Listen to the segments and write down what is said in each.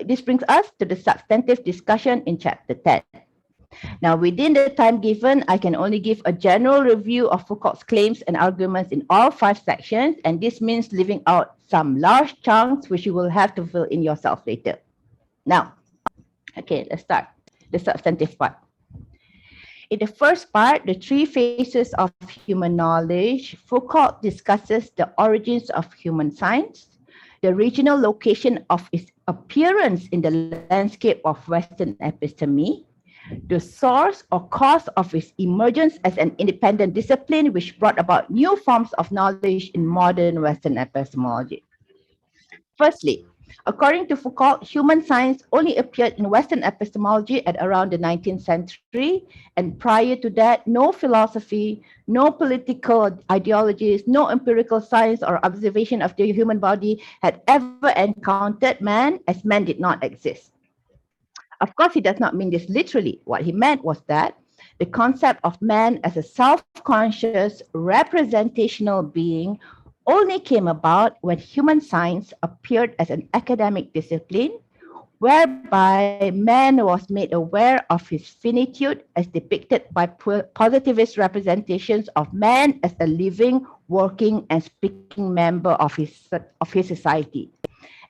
this brings us to the substantive discussion in chapter 10. Now, within the time given, I can only give a general review of Foucalt's claims and arguments in all 5 sections, and this means leaving out some large chunks which you will have to fill in yourself later. Now, okay, let's start the substantive part. In the first part, the 3 phases of human knowledge, Foucalt discusses the origins of human science, the regional location of its appearance in the landscape of Western episteme, the source or cause of its emergence as an independent discipline which brought about new forms of knowledge in modern Western epistemology. Firstly, according to Foucalt, human science only appeared in Western epistemology at around the 19th century, and prior to that, no philosophy, no political ideologies, no empirical science or observation of the human body had ever encountered man, as man did not exist. Of course, he does not mean this literally. What he meant was that the concept of man as a self-conscious, representational being only came about when human science appeared as an academic discipline, whereby man was made aware of his finitude as depicted by positivist representations of man as a living, working, and speaking member of his society,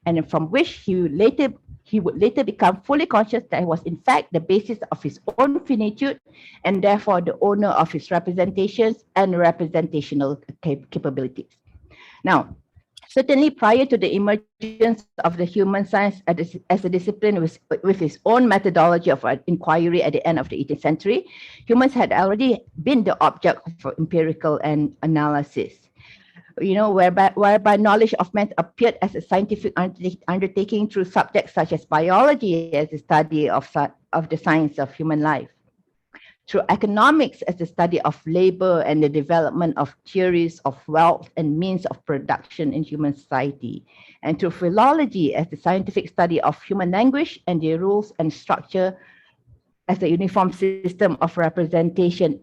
and from which he would later become fully conscious that he was in fact the basis of his own finitude and therefore the owner of his representations and representational capabilities. Now, certainly prior to the emergence of the human science as a discipline with its own methodology of inquiry at the end of the 18th century, humans had already been the object of empirical and analysis. Whereby knowledge of man appeared as a scientific undertaking through subjects such as biology as the study of the science of human life, through economics as the study of labor and the development of theories of wealth and means of production in human society, and through philology as the scientific study of human language and their rules and structure as a uniform system of representation.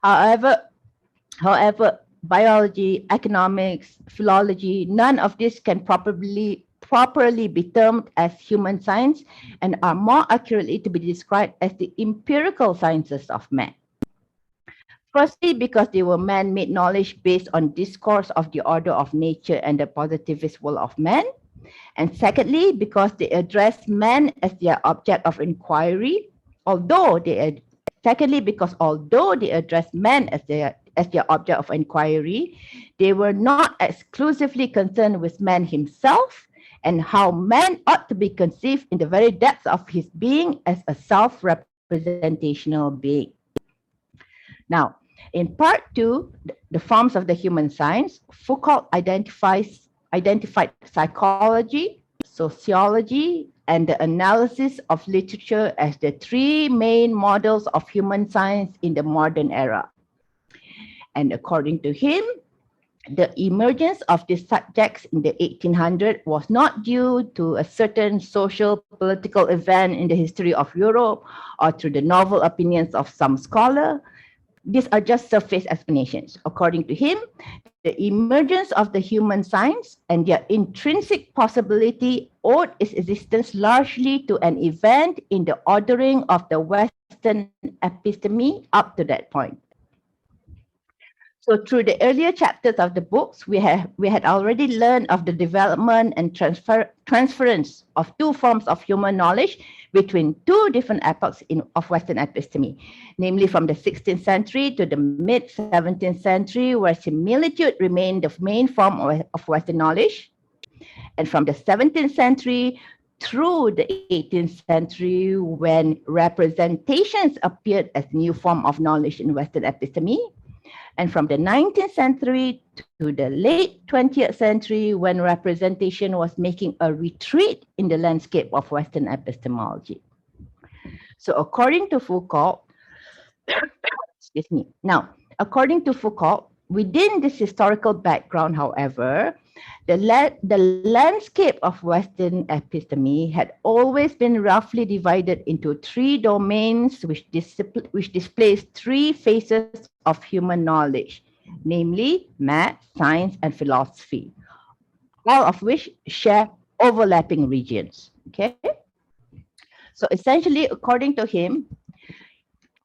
However, biology, economics, philology, none of this can properly be termed as human science and are more accurately to be described as the empirical sciences of man. Firstly, because they were man-made knowledge based on discourse of the order of nature and the positivist world of man. And secondly, because they address man as their object of inquiry, although they address man as their object of inquiry, they were not exclusively concerned with man himself and how man ought to be conceived in the very depths of his being as a self-representational being. Now, in part 2, the forms of the human science, Foucalt identified psychology, sociology, and the analysis of literature as the 3 main models of human science in the modern era. And according to him, the emergence of these subjects in the 1800s was not due to a certain social political event in the history of Europe or through the novel opinions of some scholar. These are just surface explanations. According to him, the emergence of the human science and their intrinsic possibility owed its existence largely to an event in the ordering of the Western episteme up to that point. So through the earlier chapters of the books, we had already learned of the development and transference of 2 forms of human knowledge between 2 different epochs of Western episteme, namely from the 16th century to the mid-17th century, where similitude remained the main form of Western knowledge, and from the 17th century through the 18th century, when representations appeared as a new form of knowledge in Western episteme, and from the 19th century to the late 20th century, when representation was making a retreat in the landscape of Western epistemology. So according to Foucalt, according to Foucalt, within this historical background, however, the landscape of Western episteme had always been roughly divided into 3 domains which displays 3 phases of human knowledge, namely math, science, and philosophy, all of which share overlapping regions. Okay. So essentially, according to him,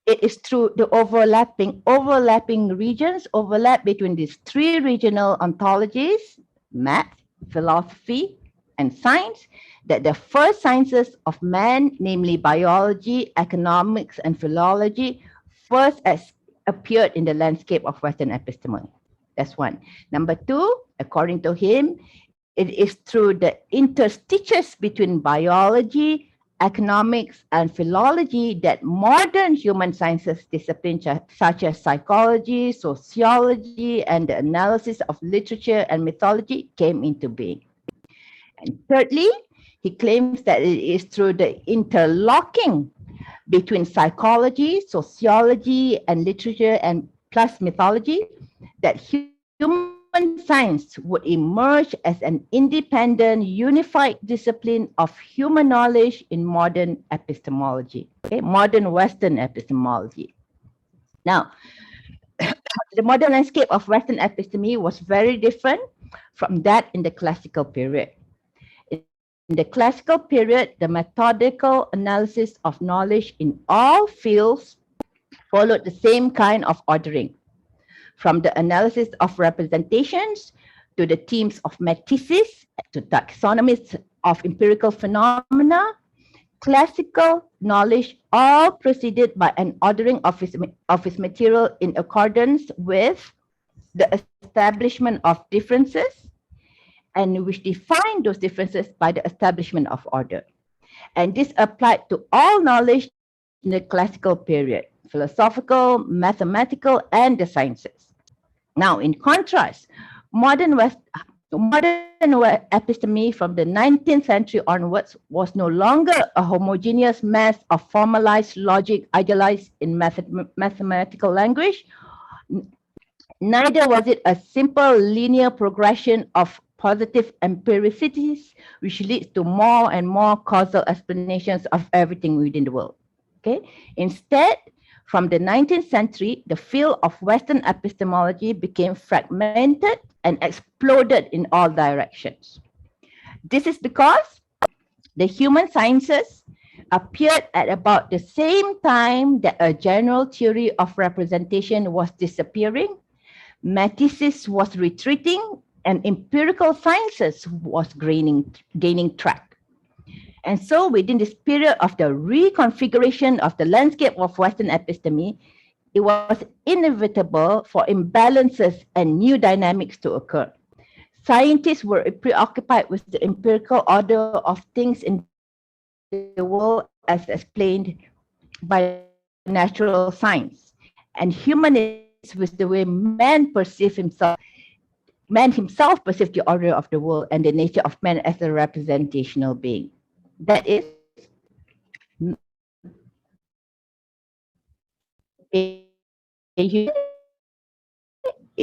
it is through the overlapping regions, overlap between these three regional ontologies, math, philosophy, and science, that the first sciences of man, namely biology, economics, and philology, first appeared in the landscape of Western epistemology. That's one. Number two, according to him, it is through the interstitials between biology, economics, and philology that modern human sciences disciplines such as psychology, sociology, and the analysis of literature and mythology came into being. And thirdly, he claims that it is through the interlocking between psychology, sociology, and literature and plus mythology that human science would emerge as an independent, unified discipline of human knowledge in modern epistemology, okay? Modern Western epistemology. Now, the modern landscape of Western episteme was very different from that in the classical period. In the classical period, the methodical analysis of knowledge in all fields followed the same kind of ordering. From the analysis of representations to the themes of metices to taxonomies of empirical phenomena, classical knowledge all proceeded by an ordering of its material in accordance with the establishment of differences, and which defined those differences by the establishment of order. And this applied to all knowledge in the classical period, philosophical, mathematical, and the sciences. Now, in contrast, modern episteme from the 19th century onwards was no longer a homogeneous mass of formalized logic idealized in mathematical language. Neither was it a simple linear progression of positive empiricities, which leads to more and more causal explanations of everything within the world. Okay. Instead, from the 19th century, the field of Western epistemology became fragmented and exploded in all directions. This is because the human sciences appeared at about the same time that a general theory of representation was disappearing, metices was retreating, and empirical sciences was gaining track. And so within this period of the reconfiguration of the landscape of Western episteme, it was inevitable for imbalances and new dynamics to occur. Scientists were preoccupied with the empirical order of things in the world as explained by natural science, and humanists with the way man himself perceived the order of the world and the nature of man as a representational being. That is, it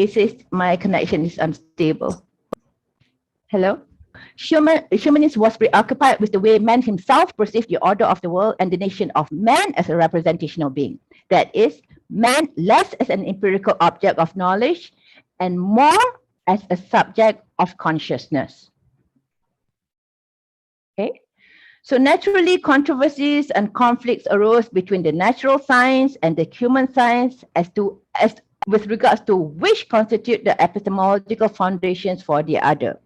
says my connection is unstable. Hello? Humanism was preoccupied with the way man himself perceived the order of the world and the nation of man as a representational being. That is, man less as an empirical object of knowledge and more as a subject of consciousness. Okay? So naturally, controversies and conflicts arose between the natural science and the human science with regards to which constitute the epistemological foundations for the other.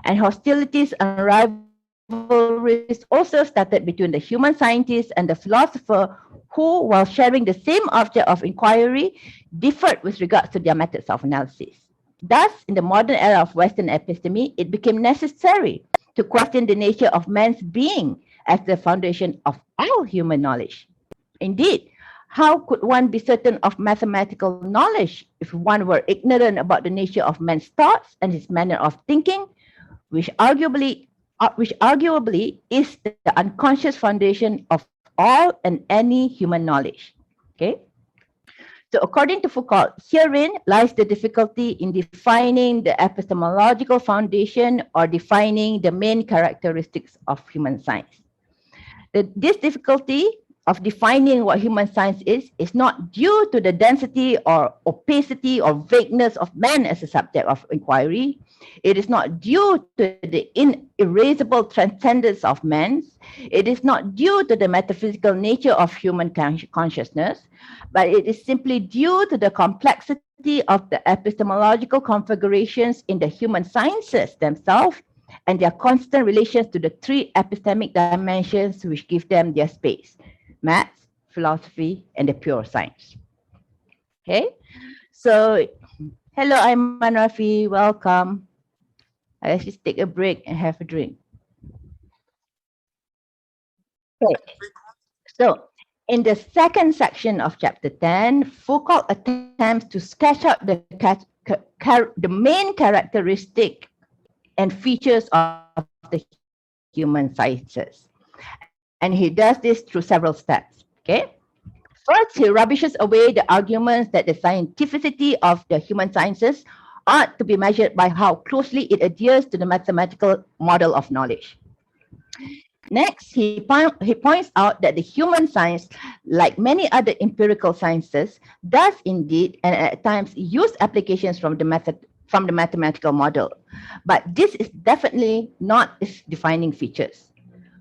And hostilities and rivalries also started between the human scientist and the philosopher who, while sharing the same object of inquiry, differed with regards to their methods of analysis. Thus, in the modern era of Western episteme, it became necessary to question the nature of man's being as the foundation of all human knowledge. Indeed, how could one be certain of mathematical knowledge if one were ignorant about the nature of man's thoughts and his manner of thinking, which arguably is the unconscious foundation of all and any human knowledge? Okay. So according to Foucalt, herein lies the difficulty in defining the epistemological foundation or defining the main characteristics of human science. This difficulty of defining what human science is not due to the density or opacity or vagueness of man as a subject of inquiry, It is not due to the inerasable transcendence of man. It is not due to the metaphysical nature of human consciousness, but it is simply due to the complexity of the epistemological configurations in the human sciences themselves and their constant relations to the three epistemic dimensions which give them their space: maths, philosophy, and the pure science. Okay, so hello, I'm Rafi. Welcome. Let's just take a break and have a drink. Okay. So, in the second section of chapter 10, Foucault attempts to sketch out the main characteristic and features of the human sciences. And he does this through several steps. Okay. First, he rubbishes away the arguments that the scientificity of the human sciences ought to be measured by how closely it adheres to the mathematical model of knowledge. Next, he points out that the human science, like many other empirical sciences, does indeed and at times use applications from the mathematical model, but this is definitely not its defining features.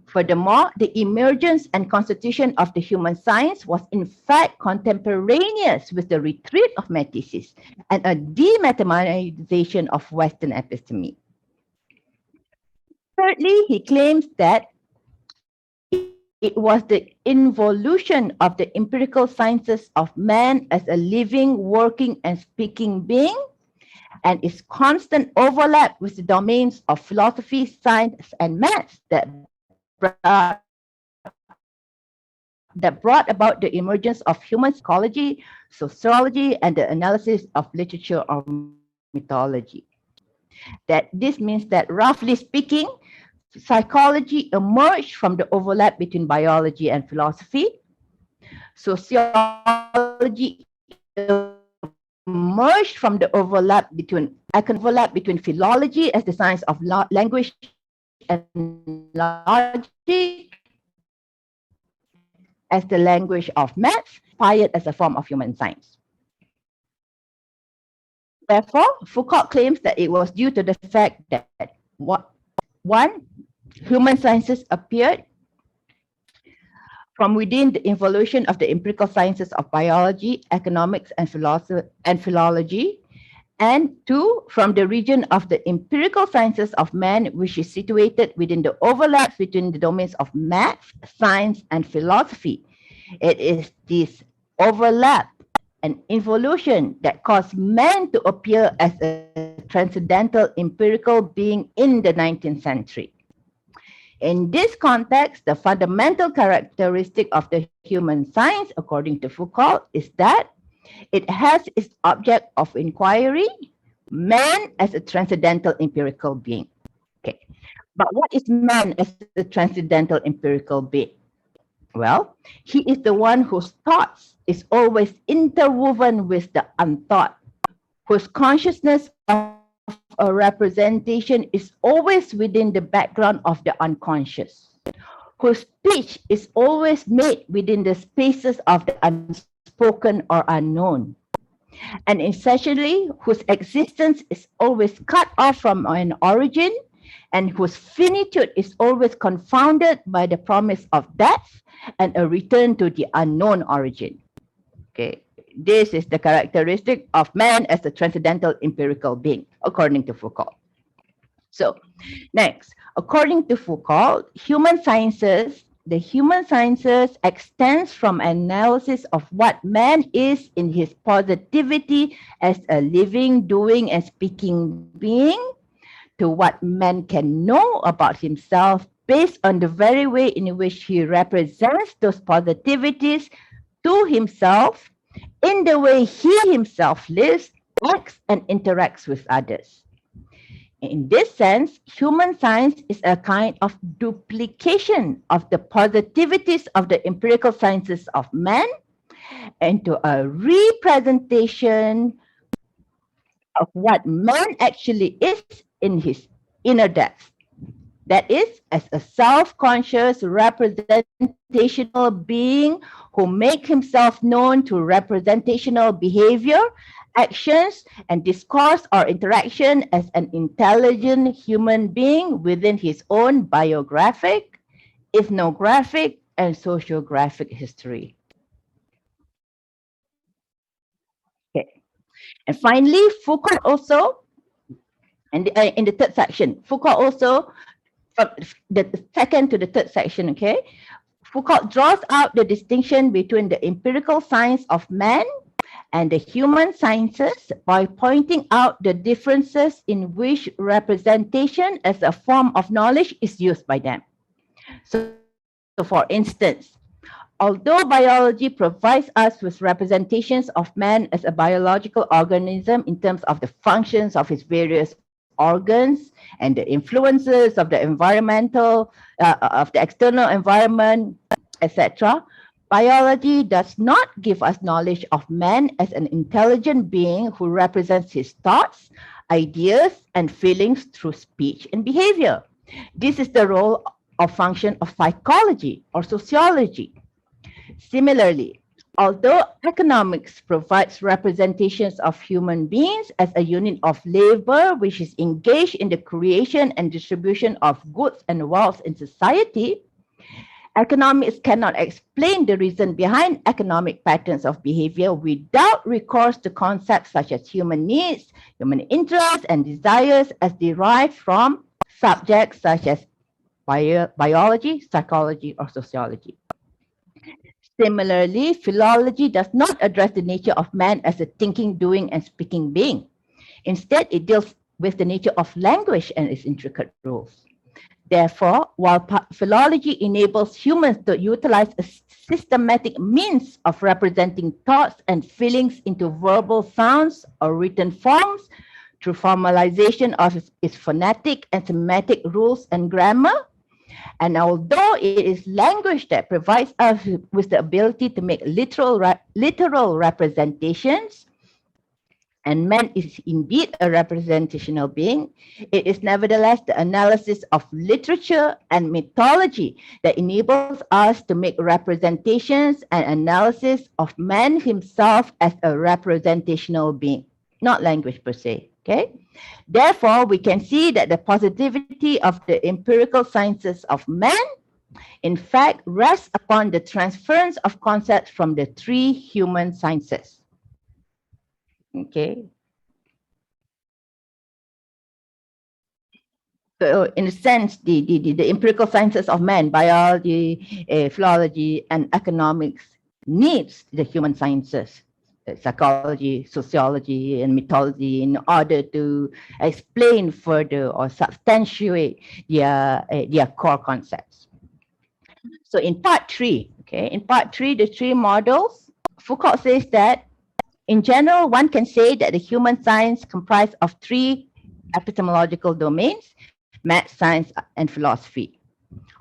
Furthermore, the emergence and constitution of the human science was in fact contemporaneous with the retreat of mathematics and a demathematization of Western episteme. Thirdly, he claims that it was the involution of the empirical sciences of man as a living, working, and speaking being, and its constant overlap with the domains of philosophy, science, and maths that brought about the emergence of human psychology, sociology, and the analysis of literature or mythology. That this means that, roughly speaking, psychology emerged from the overlap between biology and philosophy. Sociology emerged from the overlap between philology as the science of language and logic as the language of maths, inspired as a form of human science. Therefore, Foucault claims that it was due to the fact that one, human sciences appeared from within the evolution of the empirical sciences of biology, economics, and philology, and two, from the region of the empirical sciences of man, which is situated within the overlaps between the domains of math, science, and philosophy. It is this overlap and evolution that caused man to appear as a transcendental empirical being in the 19th century. In this context, the fundamental characteristic of the human science, according to Foucault, is that it has its object of inquiry, man as a transcendental empirical being. Okay, but what is man as a transcendental empirical being? Well, he is the one whose thoughts is always interwoven with the unthought, whose consciousness of a representation is always within the background of the unconscious, whose speech is always made within the spaces of the unspoken or unknown, and essentially whose existence is always cut off from an origin and whose finitude is always confounded by the promise of death and a return to the unknown origin. Okay, this is the characteristic of man as a transcendental empirical being, according to Foucault. So, next, according to Foucault, the human sciences extends from analysis of what man is in his positivity as a living, doing, and speaking being to what man can know about himself based on the very way in which he represents those positivities to himself in the way he himself lives, acts, and interacts with others. In this sense, human science is a kind of duplication of the positivities of the empirical sciences of man into a representation of what man actually is in his inner depth. That is, as a self-conscious representational being who make himself known to representational behavior, actions, and discourse or interaction as an intelligent human being within his own biographic, ethnographic, and sociographic history. Okay. And finally, Foucault also, and in the third section, Foucault also, from the second to the third section, okay, Foucault draws out the distinction between the empirical science of man and the human sciences by pointing out the differences in which representation as a form of knowledge is used by them. So for instance, although biology provides us with representations of man as a biological organism in terms of the functions of his various organs and the influences of the environmental, of the external environment, etc., biology does not give us knowledge of man as an intelligent being who represents his thoughts, ideas, and feelings through speech and behavior. This is the role or function of psychology or sociology. Similarly, although economics provides representations of human beings as a unit of labor which is engaged in the creation and distribution of goods and wealth in society, economics cannot explain the reason behind economic patterns of behavior without recourse to concepts such as human needs, human interests, and desires as derived from subjects such as biology, psychology, or sociology. Similarly, philology does not address the nature of man as a thinking, doing, and speaking being. Instead, it deals with the nature of language and its intricate rules. Therefore, while philology enables humans to utilize a systematic means of representing thoughts and feelings into verbal sounds or written forms through formalization of its phonetic and semantic rules and grammar, and although it is language that provides us with the ability to make literal representations, and man is indeed a representational being, it is nevertheless the analysis of literature and mythology that enables us to make representations and analysis of man himself as a representational being, not language per se, okay? Therefore, we can see that the positivity of the empirical sciences of man, in fact, rests upon the transference of concepts from the three human sciences. Okay. So in a sense, the empirical sciences of man, biology, philology, and economics needs the human sciences, psychology, sociology, and mythology in order to explain further or substantiate their core concepts. So in part 3, okay, in part 3, the three models, Foucault says that in general, one can say that the human science comprise of three epistemological domains: math, science, and philosophy.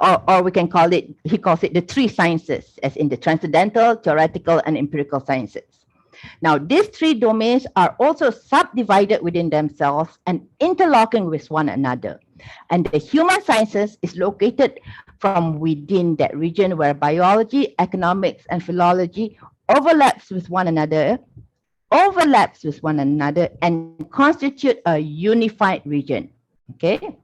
Or we can call it, he calls it the three sciences, as in the transcendental, theoretical, and empirical sciences. Now, these three domains are also subdivided within themselves and interlocking with one another. And the human sciences is located from within that region where biology, economics, and philology overlaps with one another and constitute a unified region. Okay.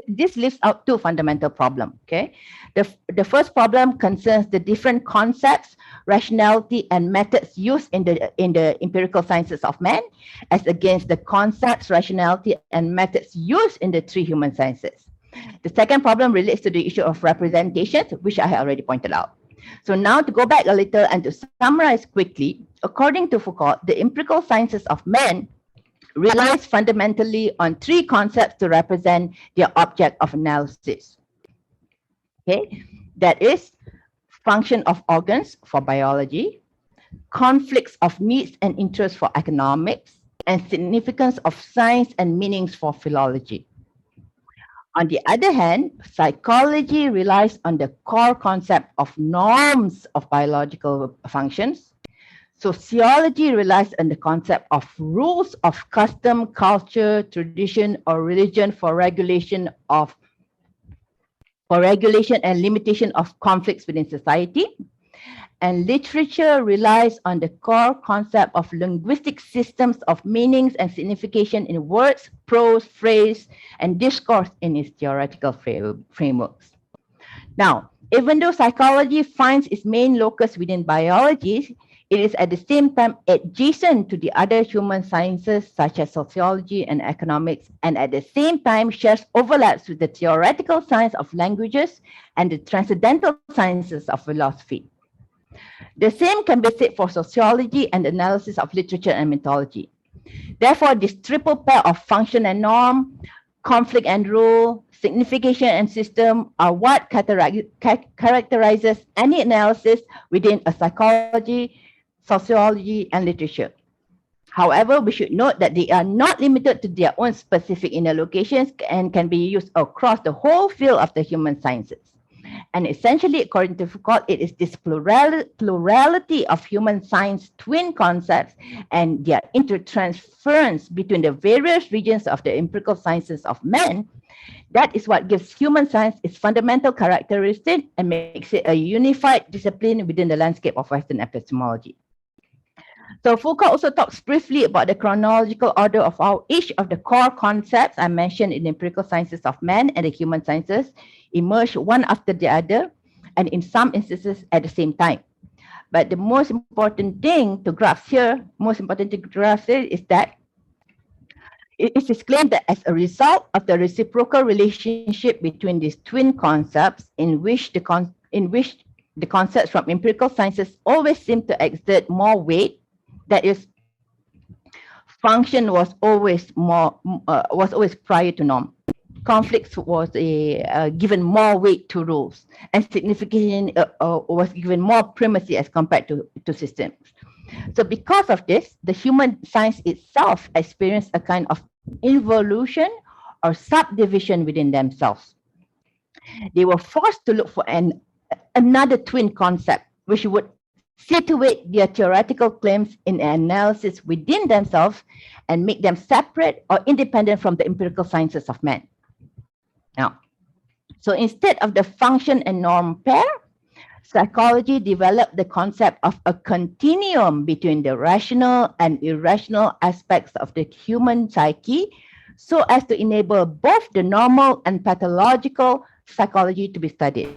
This lists out two fundamental problems. Okay, the first problem concerns the different concepts, rationality, and methods used in the empirical sciences of man, as against the concepts, rationality, and methods used in the three human sciences. The second problem relates to the issue of representations, which I have already pointed out. So now to go back a little and to summarize quickly, according to Foucault, the empirical sciences of man relies fundamentally on three concepts to represent their object of analysis. Okay, that is function of organs for biology, conflicts of needs and interests for economics, and significance of science and meanings for philology. On the other hand, psychology relies on the core concept of norms of biological functions. Sociology relies on the concept of rules of custom, culture, tradition, or religion for regulation and limitation of conflicts within society. And literature relies on the core concept of linguistic systems of meanings and signification in words, prose, phrase, and discourse in its theoretical frameworks. Now, even though psychology finds its main locus within biology, it is at the same time adjacent to the other human sciences such as sociology and economics, and at the same time shares overlaps with the theoretical science of languages and the transcendental sciences of philosophy. The same can be said for sociology and analysis of literature and mythology. Therefore, this triple pair of function and norm, conflict and rule, signification and system are what characterizes any analysis within a psychology, sociology, and literature. However, we should note that they are not limited to their own specific inner locations and can be used across the whole field of the human sciences. And essentially, according to Foucalt, it is this plurality of human science twin concepts and their intertransference between the various regions of the empirical sciences of man that is what gives human science its fundamental characteristic and makes it a unified discipline within the landscape of Western epistemology. So Foucalt also talks briefly about the chronological order of how each of the core concepts I mentioned in the empirical sciences of man and the human sciences emerge one after the other, and in some instances at the same time. But the most important thing to grasp here is that it is claimed that as a result of the reciprocal relationship between these twin concepts in which the concepts from empirical sciences always seem to exert more weight, that is, function was always prior to norm. Conflicts was given more weight to rules, and signification was given more primacy as compared to systems. So because of this, the human science itself experienced a kind of involution or subdivision within themselves. They were forced to look for another twin concept, which would situate their theoretical claims in analysis within themselves and make them separate or independent from the empirical sciences of man. Now, so instead of the function and norm pair, psychology developed the concept of a continuum between the rational and irrational aspects of the human psyche, so as to enable both the normal and pathological psychology to be studied.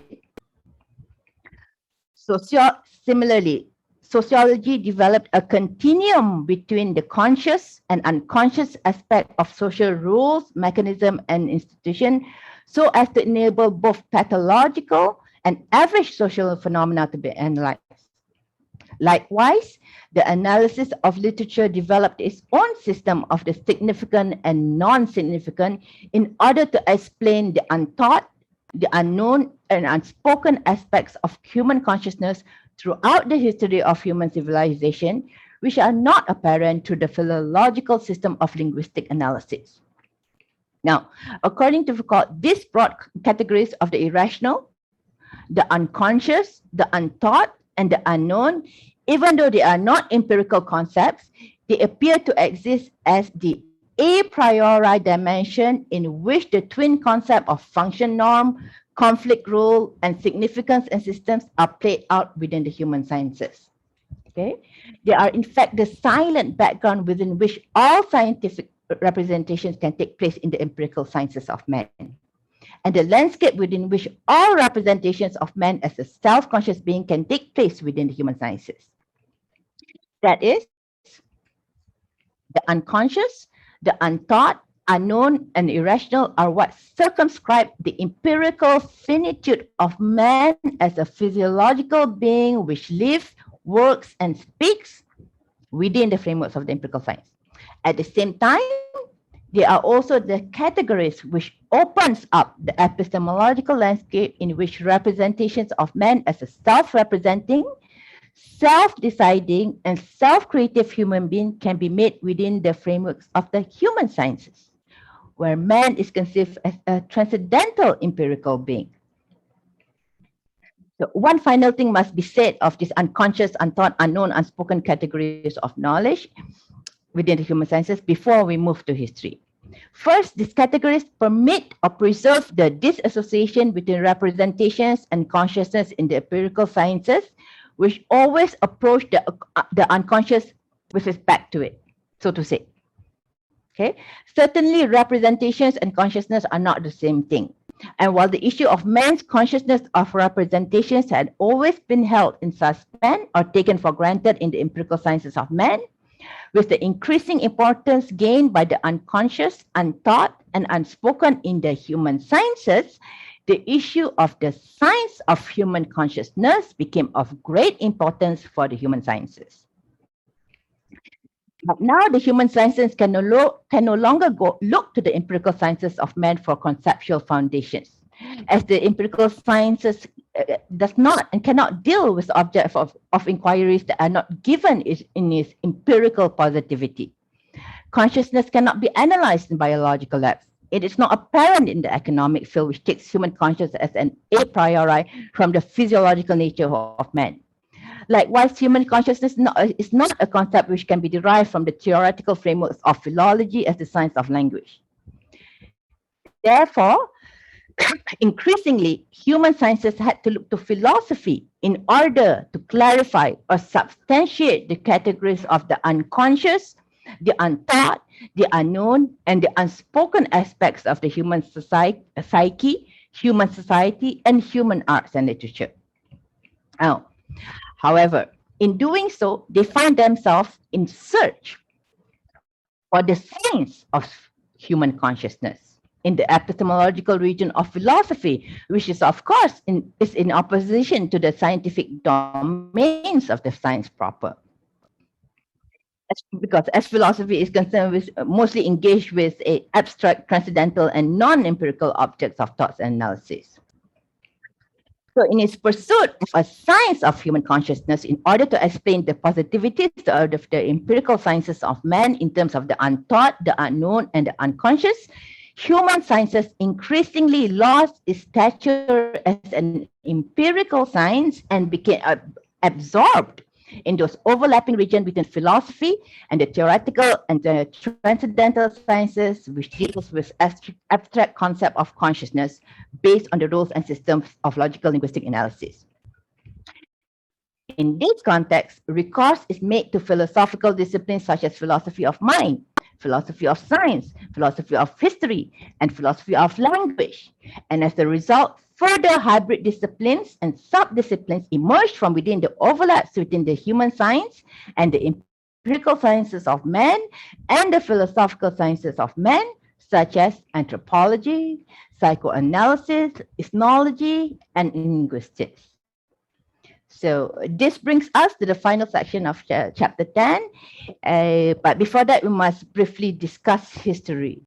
Similarly, sociology developed a continuum between the conscious and unconscious aspect of social rules, mechanism, and institution, so as to enable both pathological and average social phenomena to be analyzed. Likewise, the analysis of literature developed its own system of the significant and non-significant in order to explain the untaught, the unknown, and unspoken aspects of human consciousness throughout the history of human civilization, which are not apparent through the philological system of linguistic analysis. Now, according to Foucalt, these broad categories of the irrational, the unconscious, the untaught, and the unknown, even though they are not empirical concepts, they appear to exist as the a priori dimension in which the twin concept of function norm, conflict rule, and significance and systems are played out within the human sciences. Okay, they are in fact the silent background within which all scientific representations can take place in the empirical sciences of man, and the landscape within which all representations of man as a self-conscious being can take place within the human sciences. That is, the unconscious, the untaught, unknown, and irrational are what circumscribe the empirical finitude of man as a physiological being which lives, works, and speaks within the frameworks of the empirical science. At the same time, they are also the categories which opens up the epistemological landscape in which representations of man as a self-representing, self-deciding, and self-creative human being can be made within the frameworks of the human sciences, where man is conceived as a transcendental empirical being. So one final thing must be said of these unconscious, unthought, unknown, unspoken categories of knowledge within the human sciences before we move to history. First, these categories permit or preserve the disassociation between representations and consciousness in the empirical sciences, which always approach the unconscious with respect to it, so to say. Okay, certainly representations and consciousness are not the same thing. And while the issue of man's consciousness of representations had always been held in suspense or taken for granted in the empirical sciences of man, with the increasing importance gained by the unconscious, unthought, and unspoken in the human sciences, the issue of the science of human consciousness became of great importance for the human sciences. But now the human sciences can no longer look to the empirical sciences of man for conceptual foundations, as the empirical sciences does not and cannot deal with the object of inquiries that are not given in its empirical positivity. Consciousness cannot be analyzed in biological labs. It is not apparent in the economic field, which takes human consciousness as an a priori from the physiological nature of man. Likewise, human consciousness is not a concept which can be derived from the theoretical frameworks of philology as the science of language. Therefore, increasingly, human sciences had to look to philosophy in order to clarify or substantiate the categories of the unconscious, the unthought, the unknown, and the unspoken aspects of the human psyche, human society, and human arts and literature. Now, however, in doing so, they find themselves in search for the science of human consciousness in the epistemological region of philosophy, which is, of course, in opposition to the scientific domains of the science proper. Because as philosophy is concerned with mostly engaged with abstract, transcendental, and non-empirical objects of thoughts and analysis. So in its pursuit of a science of human consciousness, in order to explain the positivities of the empirical sciences of man in terms of the untaught, the unknown, and the unconscious, human sciences increasingly lost its stature as an empirical science and became absorbed in those overlapping regions between philosophy and the theoretical and the transcendental sciences, which deals with abstract concept of consciousness based on the rules and systems of logical linguistic analysis. In this context, recourse is made to philosophical disciplines such as philosophy of mind, philosophy of science, philosophy of history, and philosophy of language. And as a result, further hybrid disciplines and sub-disciplines emerged from within the overlaps within the human science and the empirical sciences of man and the philosophical sciences of man, such as anthropology, psychoanalysis, ethnology, and linguistics. So this brings us to the final section of chapter 10. But before that, we must briefly discuss history.